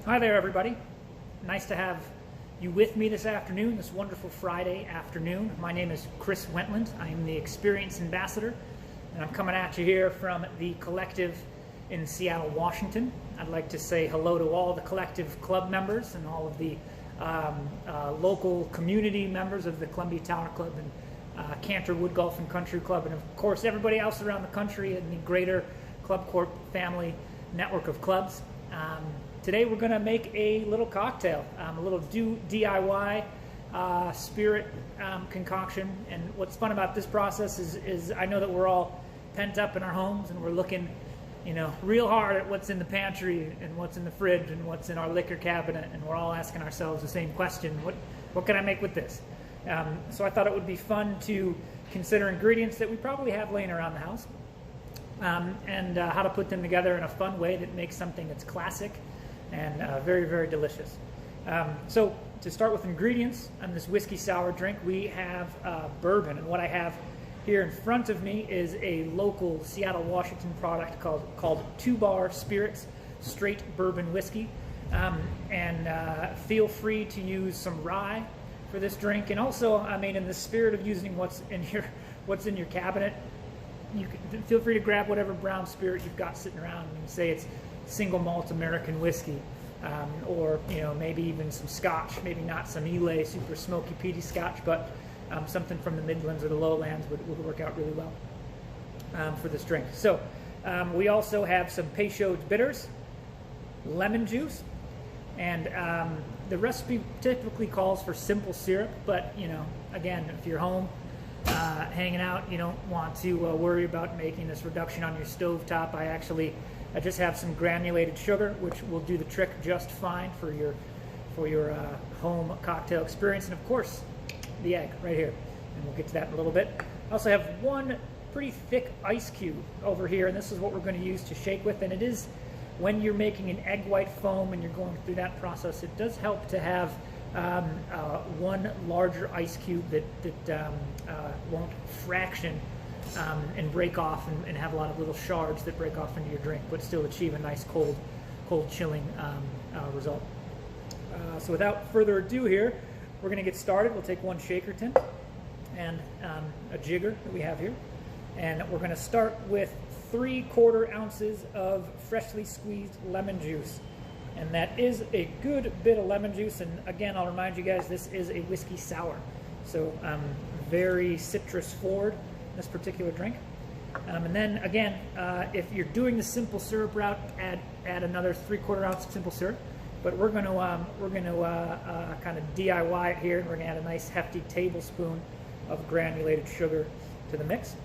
Hi there, everybody. Nice to have you with me this afternoon, this wonderful Friday afternoon. My name is Chris Wentland. I am the Experience Ambassador, and I'm coming at you here from the Collective in Seattle, Washington. I'd like to say hello to all the Collective club members and all of the local community members of the Columbia Tower Club and Cantor Wood Golf and Country Club, and of course everybody else around the country in the greater Club Corp family network of clubs. Today we're going to make a little cocktail, a little DIY spirit concoction. And what's fun about this process is I know that we're all pent up in our homes and we're looking, real hard at what's in the pantry and what's in the fridge and what's in our liquor cabinet, and we're all asking ourselves the same question: what can I make with this? So I thought it would be fun to consider ingredients that we probably have laying around the house, and how to put them together in a fun way that makes something that's classic and very, very delicious. So to start with ingredients on this whiskey sour drink, we have bourbon, and what I have here in front of me is a local Seattle, Washington product called 2 Bar Spirits Straight Bourbon Whiskey. And feel free to use some rye for this drink. And also, in the spirit of using what's in your cabinet, you can feel free to grab whatever brown spirit you've got sitting around and say it's single malt American whiskey, or maybe even some Scotch, maybe not some Islay super smoky peaty Scotch, but something from the Midlands or the Lowlands would work out really well for this drink. So we also have some Peychaud's bitters, lemon juice, and the recipe typically calls for simple syrup, but again, if you're home hanging out, you don't want to worry about making this reduction on your stovetop. I just have some granulated sugar, which will do the trick just fine for your home cocktail experience, and of course the egg right here, and we'll get to that in a little bit. I also have one pretty thick ice cube over here, and this is what we're going to use to shake with. And it is, when you're making an egg white foam and you're going through that process, it does help to have one larger ice cube that won't fraction and break off and have a lot of little shards that break off into your drink, but still achieve a nice cold chilling result. So without further ado here, we're going to get started. We'll take one shaker tin and a jigger that we have here, and we're going to start with 3/4 ounces of freshly squeezed lemon juice. And that is a good bit of lemon juice. And again, I'll remind you guys, this is a whiskey sour, so very citrus forward, this particular drink. And then again, if you're doing the simple syrup route, add another 3/4 ounce of simple syrup. But we're going to kind of DIY it here, and we're going to add a nice hefty tablespoon of granulated sugar to the mix.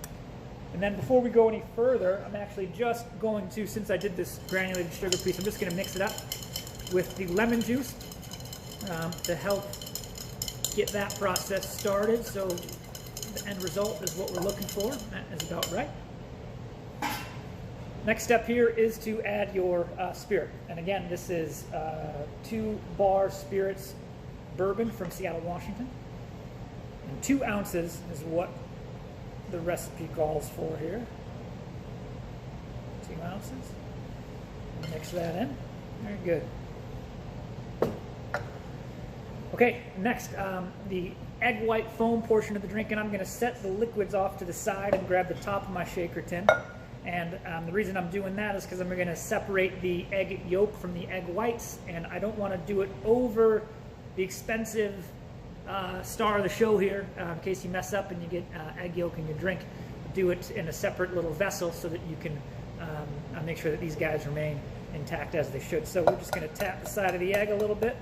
And then before we go any further, I'm actually just going to, since I did this granulated sugar piece, I'm just going to mix it up with the lemon juice to help get that process started. So the end result is what we're looking for. That is about right. Next step here is to add your spirit. And again, this is 2 Bar Spirits bourbon from Seattle, Washington. And 2 ounces is what the recipe calls for here. 2 ounces. Mix that in. Very good. Okay, next, the egg white foam portion of the drink, and I'm going to set the liquids off to the side and grab the top of my shaker tin. And the reason I'm doing that is because I'm going to separate the egg yolk from the egg whites, and I don't want to do it over the expensive star of the show here, in case you mess up and you get egg yolk in your drink. Do it in a separate little vessel so that you can make sure that these guys remain intact as they should. So we're just going to tap the side of the egg a little bit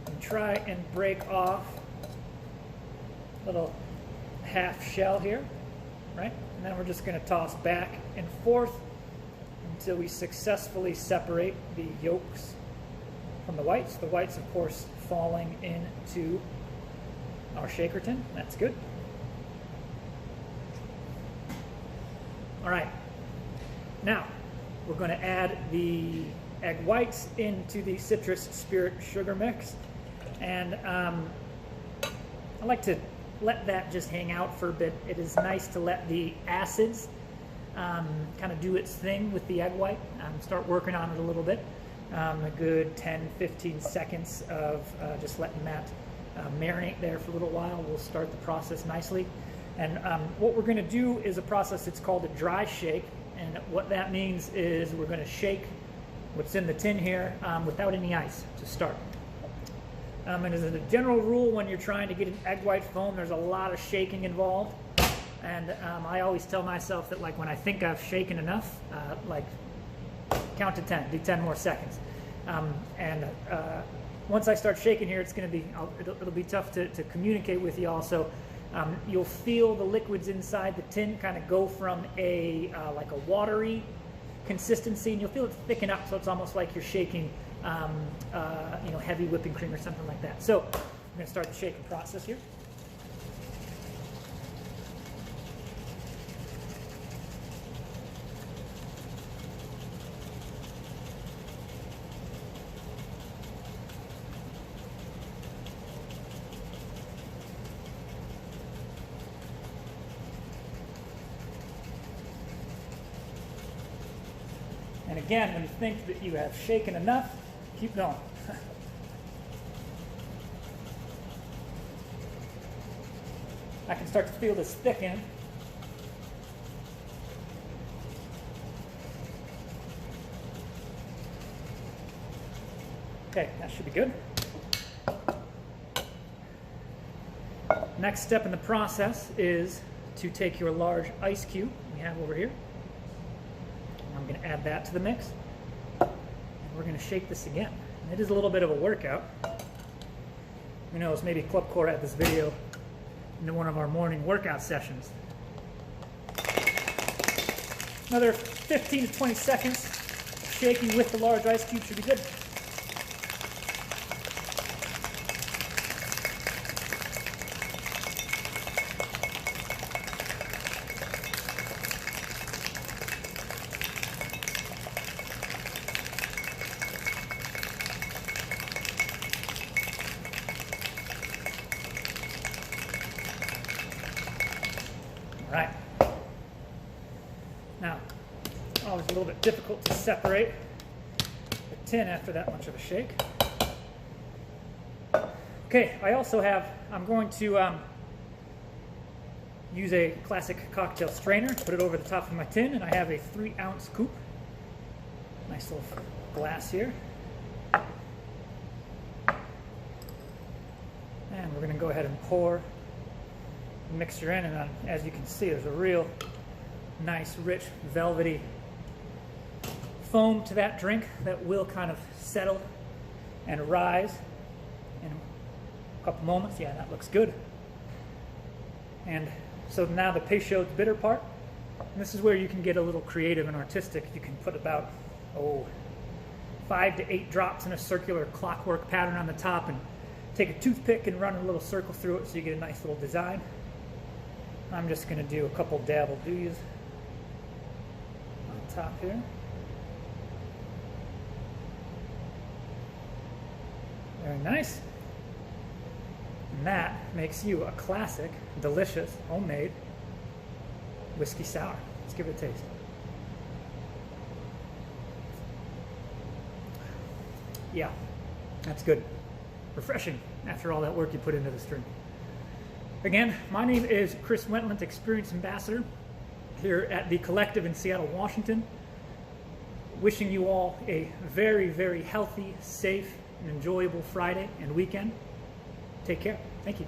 and try and break off a little half shell here, right? And then we're just going to toss back and forth until we successfully separate the yolks from the whites. The whites, of course, falling into our shaker tin. That's good. All right. Now, we're going to add the egg whites into the citrus spirit sugar mix. And I like to let that just hang out for a bit. It is nice to let the acids kind of do its thing with the egg white, start working on it a little bit. A good 10-15 seconds of just letting that marinate there for a little while will start the process nicely. And what we're going to do is a process that's called a dry shake. And what that means is we're going to shake what's in the tin here without any ice to start. And as a general rule, when you're trying to get an egg white foam, there's a lot of shaking involved. And I always tell myself that, like, when I think I've shaken enough, like, count to 10, do 10 more seconds. Once I start shaking here, it's going to be, it'll be tough to communicate with you all. So you'll feel the liquids inside the tin kind of go from a like a watery consistency, and you'll feel it thicken up, so it's almost like you're shaking you know, heavy whipping cream or something like that. So I'm going to start the shaking process here. And again, when you think that you have shaken enough, keep going. I can start to feel this thicken. Okay, that should be good. Next step in the process is to take your large ice cube we have over here. I'm going to add that to the mix. And we're going to shake this again. And it is a little bit of a workout. Who knows, maybe Club Core had this video into one of our morning workout sessions. Another 15 to 20 seconds of shaking with the large ice cube should be good. All right. Now, always a little bit difficult to separate the tin after that much of a shake. Okay, I also have, I'm going to use a classic cocktail strainer, put it over the top of my tin, and I have a 3-ounce coupe. Nice little glass here. And we're going to go ahead and pour the mixture in, and as you can see, there's a real nice, rich, velvety foam to that drink that will kind of settle and rise in a couple moments. Yeah, that looks good. And so now the Peychaud's bitter part, and this is where you can get a little creative and artistic. You can put about 5 to 8 drops in a circular clockwork pattern on the top, and take a toothpick and run a little circle through it so you get a nice little design. I'm just going to do a couple dabble do's on top here. Very nice. And that makes you a classic, delicious, homemade whiskey sour. Let's give it a taste. Yeah, that's good. Refreshing after all that work you put into this drink. Again, my name is Chris Wentland, Experience Ambassador here at the Collective in Seattle, Washington. Wishing you all a very, very healthy, safe, and enjoyable Friday and weekend. Take care. Thank you.